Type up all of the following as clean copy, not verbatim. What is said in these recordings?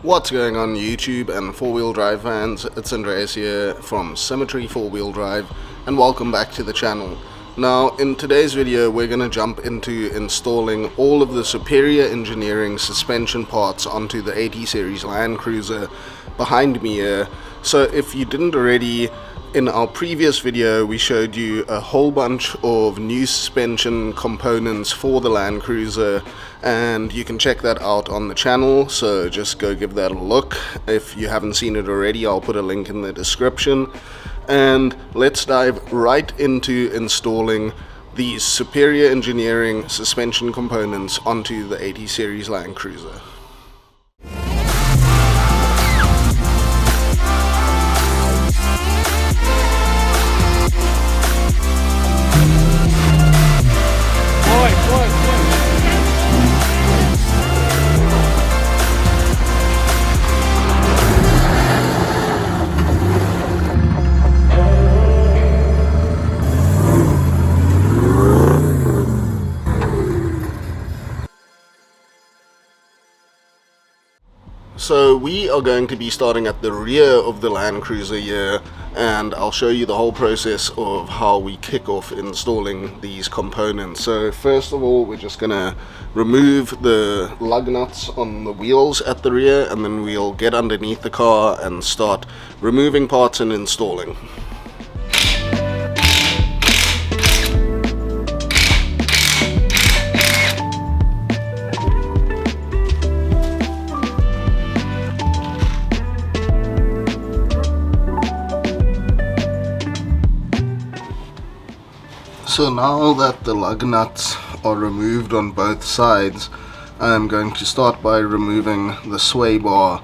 What's going on YouTube and four-wheel drive fans? It's Andreas here from Symmetry 4-Wheel Drive and welcome back to the channel. Now in today's video we're going to jump into installing all of the superior engineering suspension parts onto the 80 Series LandCruiser behind me here. So if you didn't already, in our previous video we showed you a whole bunch of new suspension components for the LandCruiser, and you can check that out on the channel, so just go give that a look. If you haven't seen it already, I'll put a link in the description. And let's dive right into installing these superior engineering suspension components onto the 80 Series LandCruiser. So we are going to be starting at the rear of the LandCruiser here, and I'll show you the whole process of how we kick off installing these components. So first of all, we're just going to remove the lug nuts on the wheels at the rear, and then we'll get underneath the car and start removing parts and installing. So now that the lug nuts are removed on both sides, I'm going to start by removing the sway bar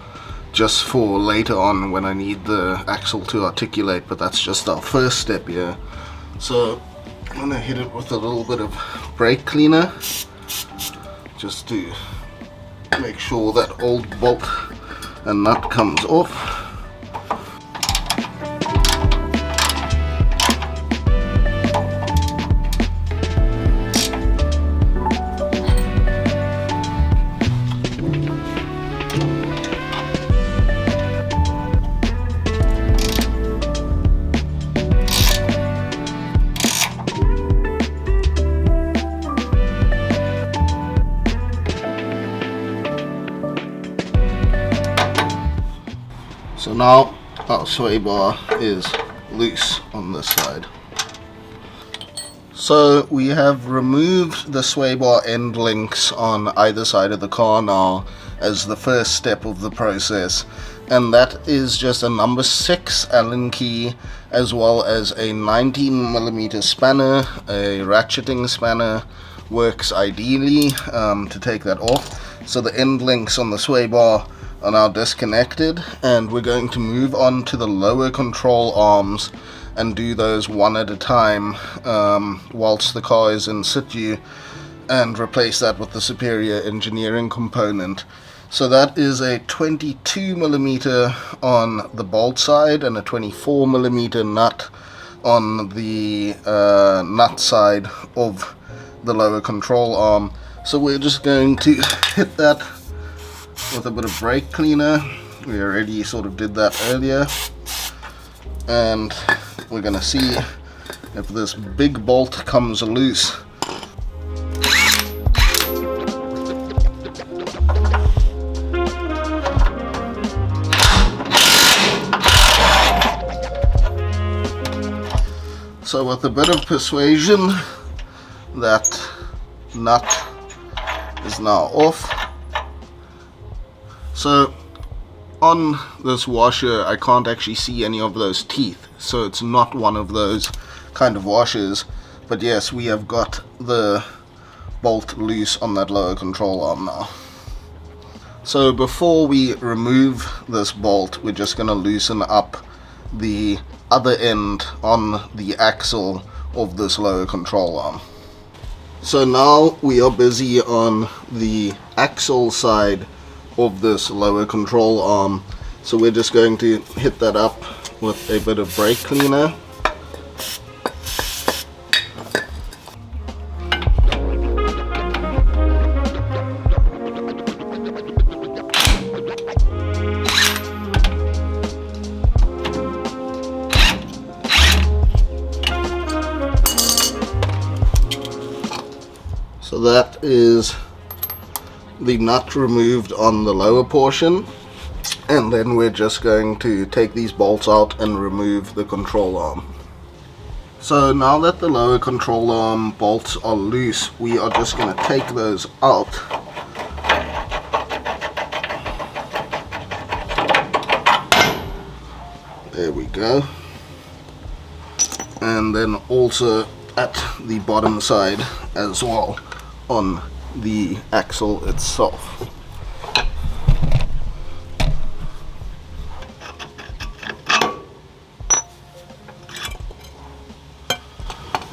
just for later on when I need the axle to articulate, but that's just our first step here. So I'm going to hit it with a little bit of brake cleaner just to make sure that old bolt and nut comes off. So now our sway bar is loose on this side. So we have removed the sway bar end links on either side of the car now as the first step of the process, and that is just a number 6 Allen key as well as a 19mm spanner. A ratcheting spanner works ideally to take that off. So the end links on the sway bar are now disconnected, and we're going to move on to the lower control arms and do those one at a time whilst the car is in situ, and replace that with the superior engineering component. So that is a 22mm on the bolt side and a 24mm nut on the nut side of the lower control arm. So we're just going to hit that with a bit of brake cleaner. We already sort of did that earlier, and we're gonna see if this big bolt comes loose. So with a bit of persuasion, that nut is now off. So on this washer I can't actually see any of those teeth, so it's not one of those kind of washers, but yes, we have got the bolt loose on that lower control arm now. So before we remove this bolt, we're just going to loosen up the other end on the axle of this lower control arm. So now we are busy on the axle side of this lower control arm, so we're just going to hit that up with a bit of brake cleaner. that is the nut removed on the lower portion, and then we're just going to take these bolts out and remove the control arm. So now that the lower control arm bolts are loose, we are just going to take those out. There we go. And then also at the bottom side as well on the axle itself.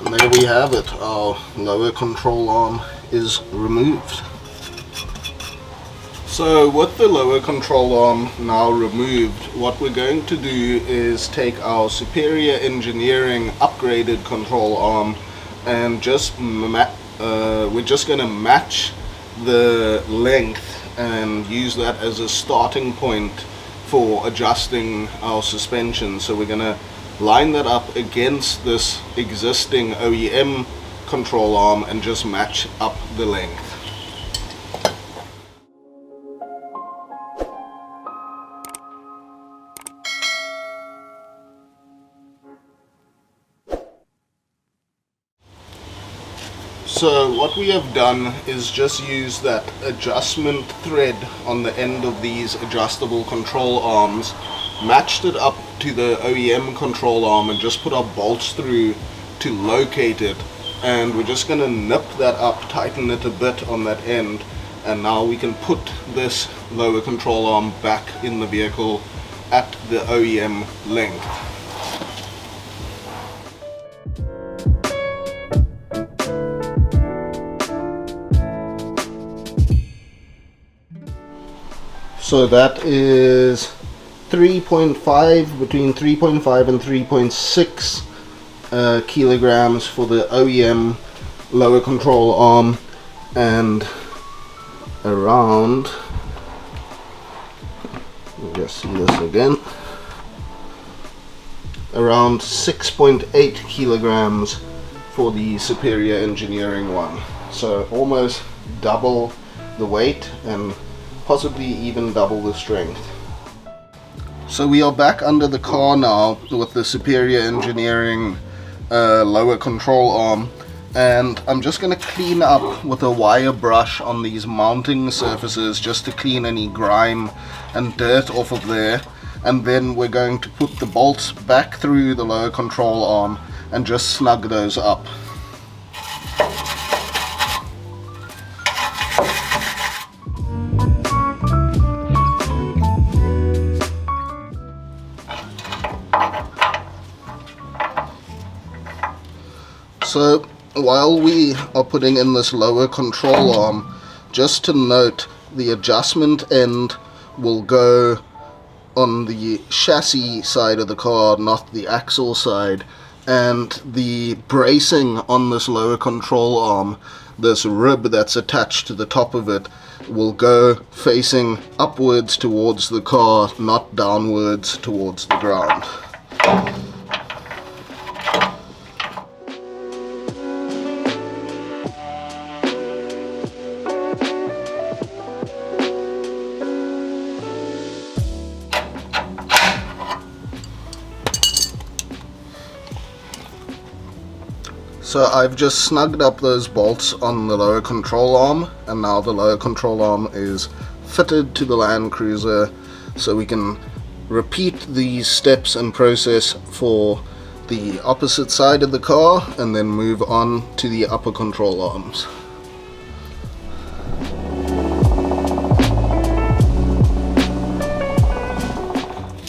And there we have it, our lower control arm is removed. So with the lower control arm now removed, what we're going to do is take our superior engineering upgraded control arm and just we're just going to match the length and use that as a starting point for adjusting our suspension. So we're going to line that up against this existing OEM control arm and just match up the length. So what we have done is just use that adjustment thread on the end of these adjustable control arms, matched it up to the OEM control arm and just put our bolts through to locate it, and we're just going to nip that up, tighten it a bit on that end, and now we can put this lower control arm back in the vehicle at the OEM length. So that is 3.5, between 3.5 and 3.6 kilograms for the OEM lower control arm, and around, just see this again, around 6.8 kilograms for the superior engineering one. So almost double the weight and possibly even double the strength. So we are back under the car now with the superior engineering lower control arm, and I'm just going to clean up with a wire brush on these mounting surfaces just to clean any grime and dirt off of there, and then we're going to put the bolts back through the lower control arm and just snug those up. So while we are putting in this lower control arm, just to note, the adjustment end will go on the chassis side of the car, not the axle side, and the bracing on this lower control arm, this rib that's attached to the top of it, will go facing upwards towards the car, not downwards towards the ground. So I've just snugged up those bolts on the lower control arm, and now the lower control arm is fitted to the LandCruiser, so we can repeat these steps and process for the opposite side of the car and then move on to the upper control arms.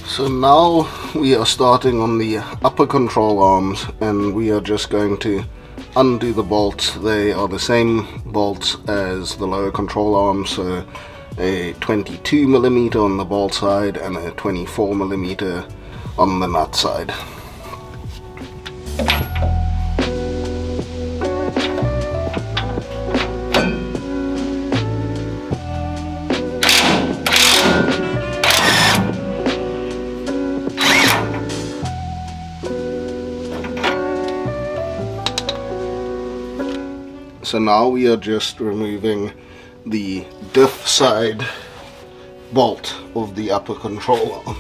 So now we are starting on the upper control arms, and we are just going to undo the bolts. They are the same bolts as the lower control arms, so a 22mm on the bolt side and a 24mm on the nut side. So now we are just removing the diff side bolt of the upper control arm.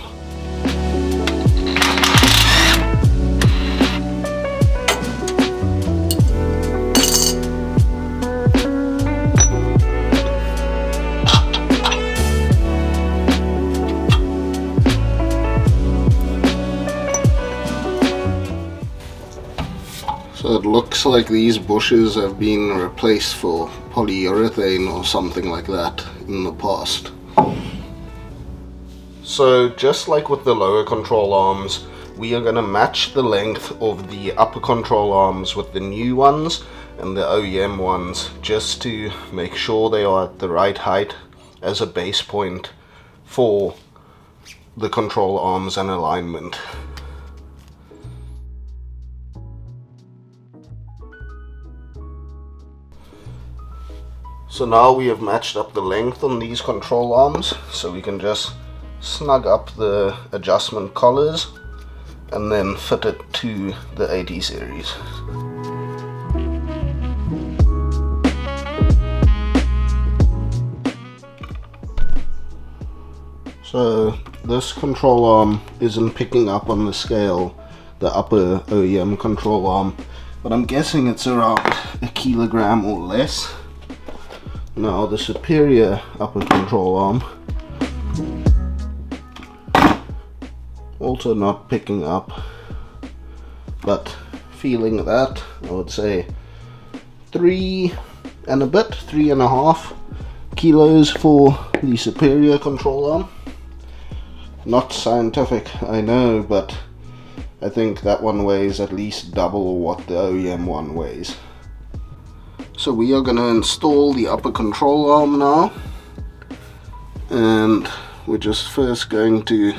So it looks like these bushes have been replaced for polyurethane or something like that in the past. So just like with the lower control arms, we are going to match the length of the upper control arms with the new ones and the OEM ones, just to make sure they are at the right height as a base point for the control arms and alignment. So now we have matched up the length on these control arms, so we can just snug up the adjustment collars and then fit it to the 80 series. So this control arm isn't picking up on the scale, the upper OEM control arm, but I'm guessing it's around a kilogram or less. Now the superior upper control arm, also not picking up, but feeling that, I would say 3.5 kilos for the superior control arm. Not scientific, I know, but I think that one weighs at least double what the OEM one weighs. So we are going to install the upper control arm now, and we're just first going to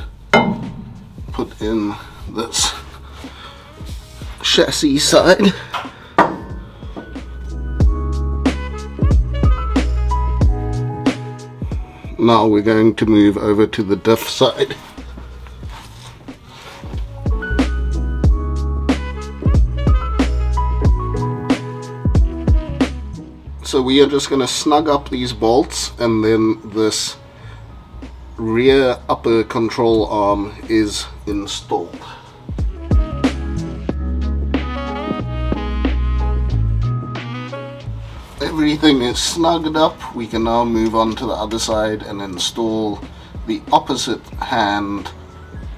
put in this chassis side. Now we're going to move over to the diff side. So we are just going to snug up these bolts, and then this rear upper control arm is installed. Everything is snugged up. We can now move on to the other side and install the opposite hand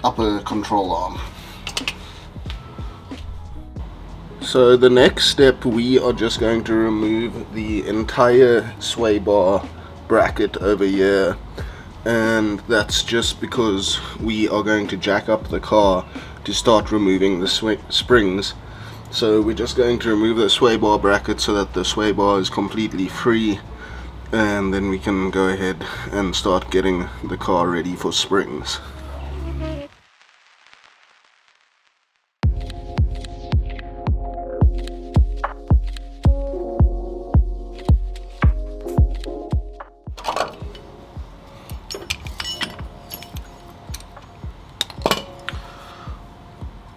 upper control arm. So the next step, we are just going to remove the entire sway bar bracket over here, and that's just because we are going to jack up the car to start removing the springs. So we're just going to remove the sway bar bracket so that the sway bar is completely free, and then we can go ahead and start getting the car ready for springs.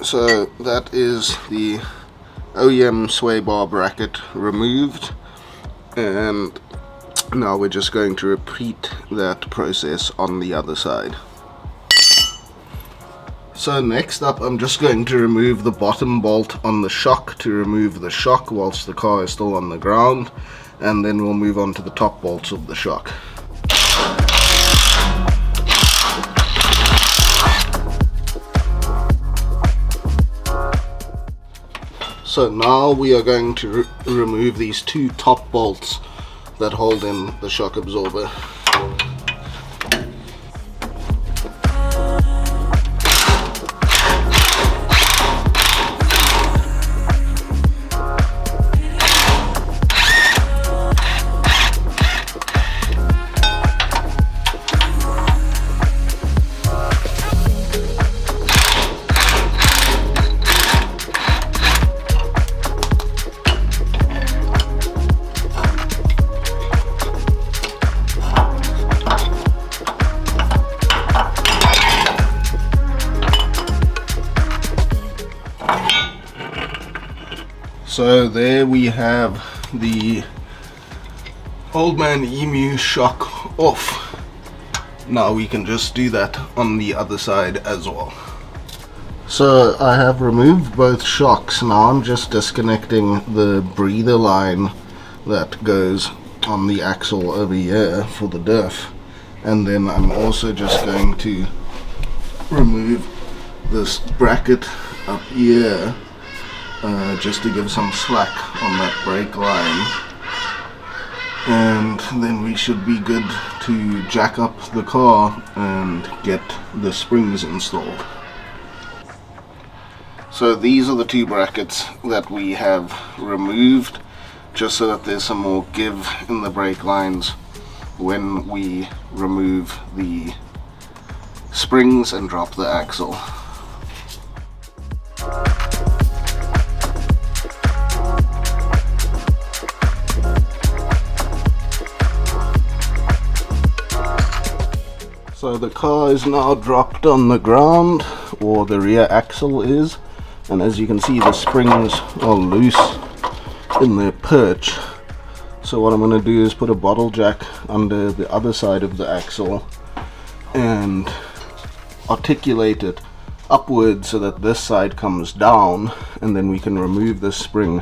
So that is the OEM sway bar bracket removed, and now we're just going to repeat that process on the other side. So next up, I'm just going to remove the bottom bolt on the shock to remove the shock whilst the car is still on the ground, and then we'll move on to the top bolts of the shock. So now we are going to remove these two top bolts that hold in the shock absorber. So there we have the Old Man Emu shock off, now we can just do that on the other side as well. So I have removed both shocks. Now I'm just disconnecting the breather line that goes on the axle over here for the diff, and then I'm also just going to remove this bracket up here just to give some slack on that brake line, and then we should be good to jack up the car and get the springs installed. So these are the two brackets that we have removed, just so that there's some more give in the brake lines when we remove the springs and drop the axle. So the car is now dropped on the ground, or the rear axle is, and as you can see the springs are loose in their perch. So what I'm going to do is put a bottle jack under the other side of the axle and articulate it upwards so that this side comes down, and then we can remove this spring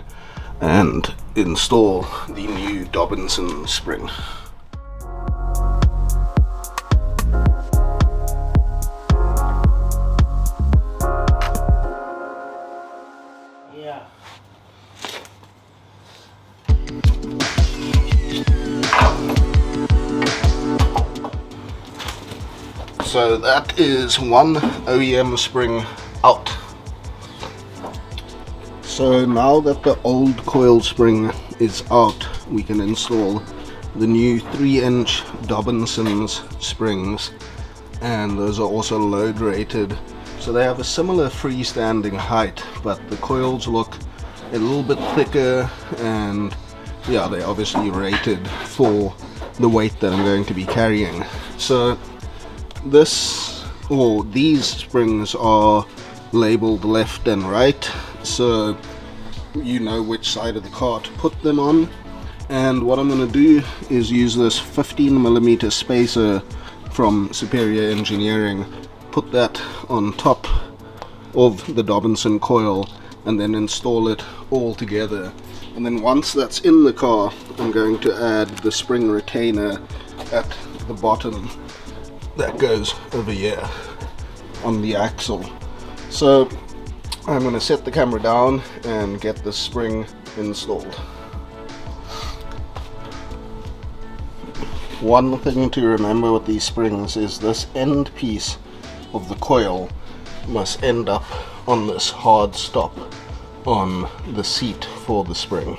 and install the new Dobinsons spring. So that is one OEM spring out. So now that the old coil spring is out, we can install the new 3-inch Dobinsons springs, and those are also load rated, so they have a similar freestanding height, but the coils look a little bit thicker, and yeah, they're obviously rated for the weight that I'm going to be carrying. So these springs are labeled left and right, so you know which side of the car to put them on. And what I'm going to do is use this 15mm spacer from Superior Engineering, put that on top of the Dobinson coil, and then install it all together. And then once that's in the car, I'm going to add the spring retainer at the bottom that goes over here on the axle. So I'm going to set the camera down and get the spring installed. One thing to remember with these springs is this end piece of the coil must end up on this hard stop on the seat for the spring.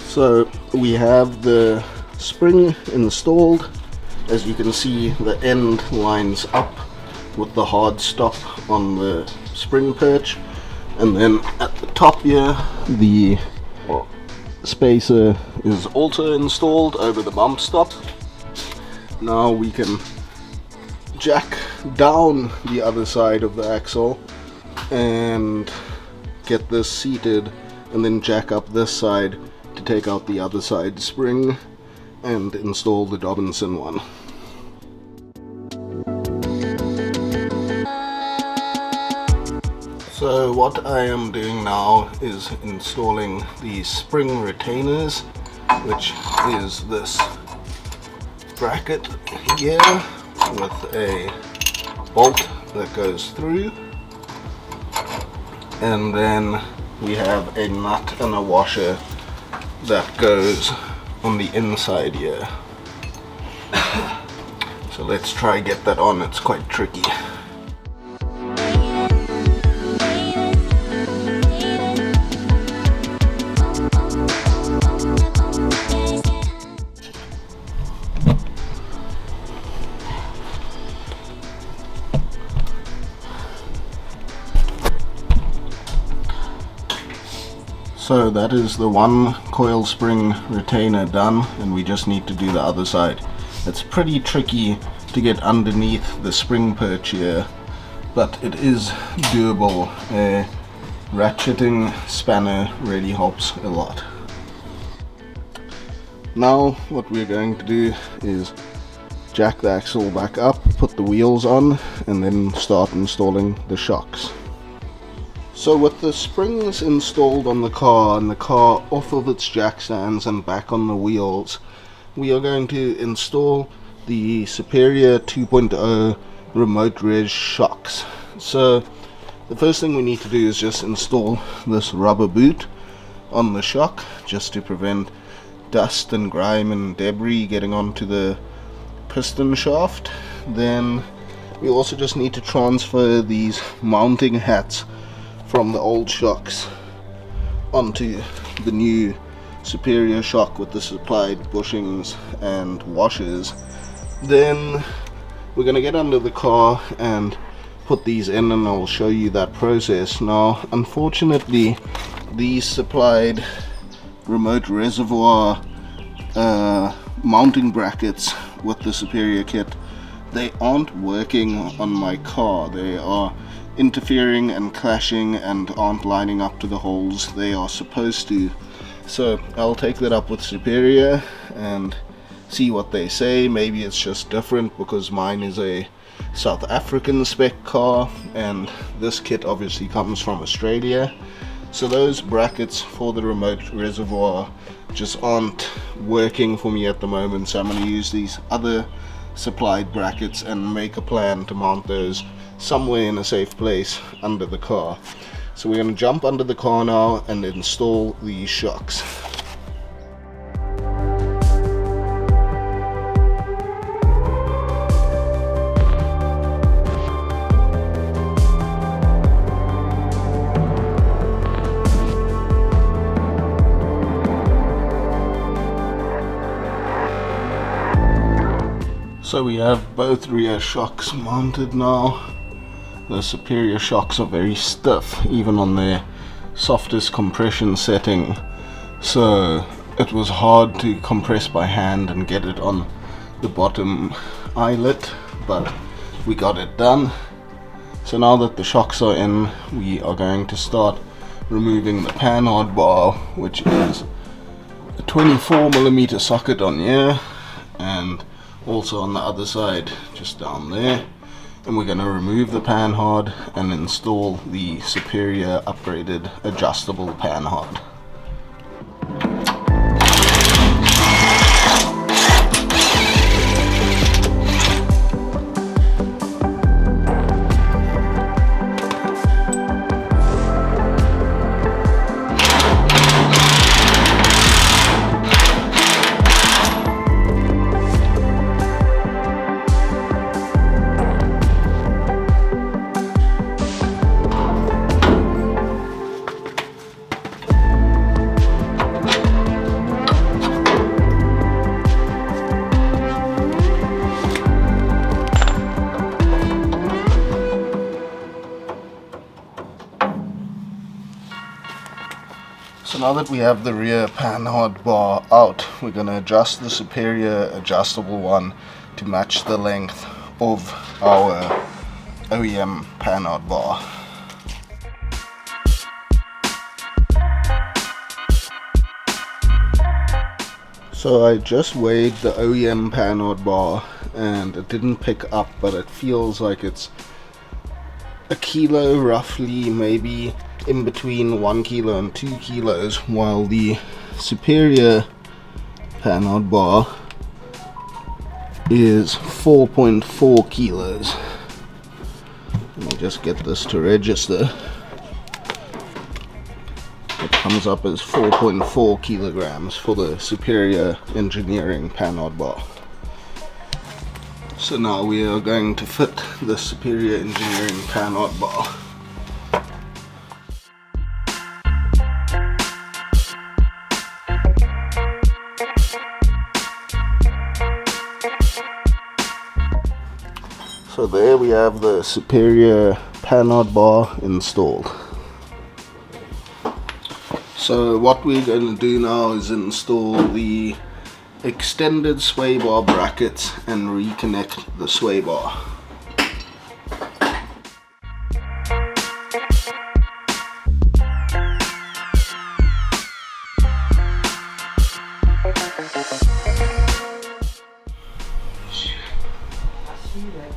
So we have the spring installed. As you can see, the end lines up with the hard stop on the spring perch, and then at the top here the spacer is also installed over the bump stop. Now we can jack down the other side of the axle and get this seated, and then jack up this side to take out the other side spring and install the Dobinson one. So what I am doing now is installing the spring retainers, which is this bracket here with a bolt that goes through, and then we have a nut and a washer that goes on the inside here. So let's try get that on. It's quite tricky. So that is the one coil spring retainer done, and we just need to do the other side. It's pretty tricky to get underneath the spring perch here, but it is doable. A ratcheting spanner really helps a lot. Now what we're going to do is jack the axle back up, put the wheels on, and then start installing the shocks. So with the springs installed on the car and the car off of its jack stands and back on the wheels, we are going to install the Superior 2.0 remote res shocks. So the first thing we need to do is just install this rubber boot on the shock, just to prevent dust and grime and debris getting onto the piston shaft. Then we also just need to transfer these mounting hats from the old shocks onto the new Superior shock with the supplied bushings and washers. Then we're going to get under the car and put these in, and I'll show you that process. Now unfortunately these supplied remote reservoir mounting brackets with the Superior kit, they aren't working on my car. They are interfering and clashing and aren't lining up to the holes they are supposed to. So I'll take that up with Superior and see what they say. Maybe it's just different because mine is a South African spec car and this kit obviously comes from Australia. So those brackets for the remote reservoir just aren't working for me at the moment, so I'm going to use these other supplied brackets and make a plan to mount those somewhere in a safe place under the car. So we're going to jump under the car now and install these shocks. So we have both rear shocks mounted now. The Superior shocks are very stiff even on their softest compression setting, so it was hard to compress by hand and get it on the bottom eyelet, but we got it done. So now that the shocks are in, we are going to start removing the Panhard bar, which is a 24mm socket on here and also on the other side just down there. And we're going to remove the Panhard and install the Superior upgraded adjustable Panhard. So now that we have the rear Panhard bar out, we're going to adjust the Superior adjustable one to match the length of our OEM Panhard bar. So I just weighed the OEM Panhard bar and it didn't pick up, but it feels like it's a kilo roughly, maybe in between 1 kilo and 2 kilos, while the Superior Panhard bar is 4.4 kilos. Let me just get this to register. It comes up as 4.4 kilograms for the Superior Engineering Panhard bar. So now we are going to fit the Superior Engineering Panhard bar. So there we have the Superior Panhard bar installed. So what we're going to do now is install the extended sway bar bracket and reconnect the sway bar.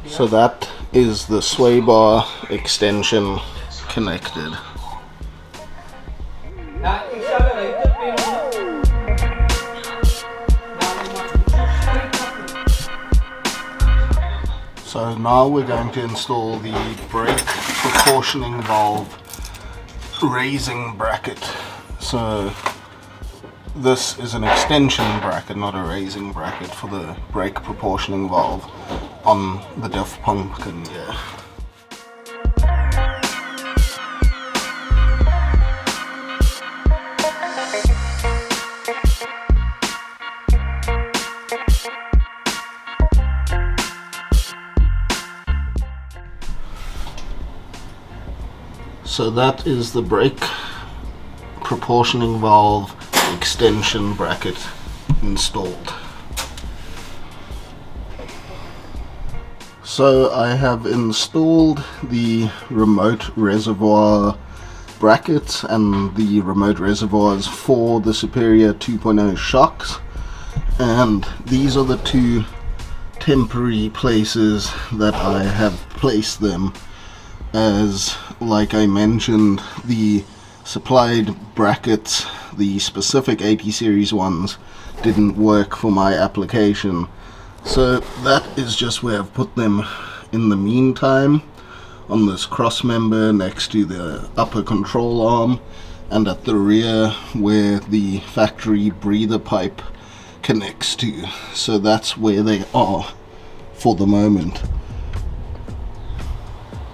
So that is the sway bar extension connected. So now we're going to install the brake proportioning valve raising bracket. So this is an extension bracket, not a raising bracket, for the brake proportioning valve on the diff pumpkin here. So that is the brake proportioning valve extension bracket installed. So I have installed the remote reservoir brackets and the remote reservoirs for the Superior 2.0 shocks, and these are the two temporary places that I have placed them, as like I mentioned, the supplied brackets, the specific 80 series ones, didn't work for my application. So that is just where I've put them in the meantime, on this cross member next to the upper control arm, and at the rear where the factory breather pipe connects to. So that's where they are for the moment.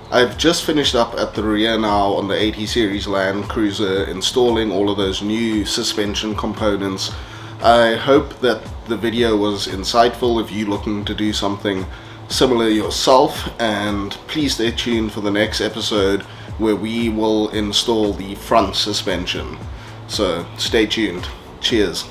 I've just finished up at the rear now on the 80 series LandCruiser, installing all of those new suspension components. I hope that the video was insightful if you're looking to do something similar yourself, and please stay tuned for the next episode where we will install the front suspension. So stay tuned. Cheers.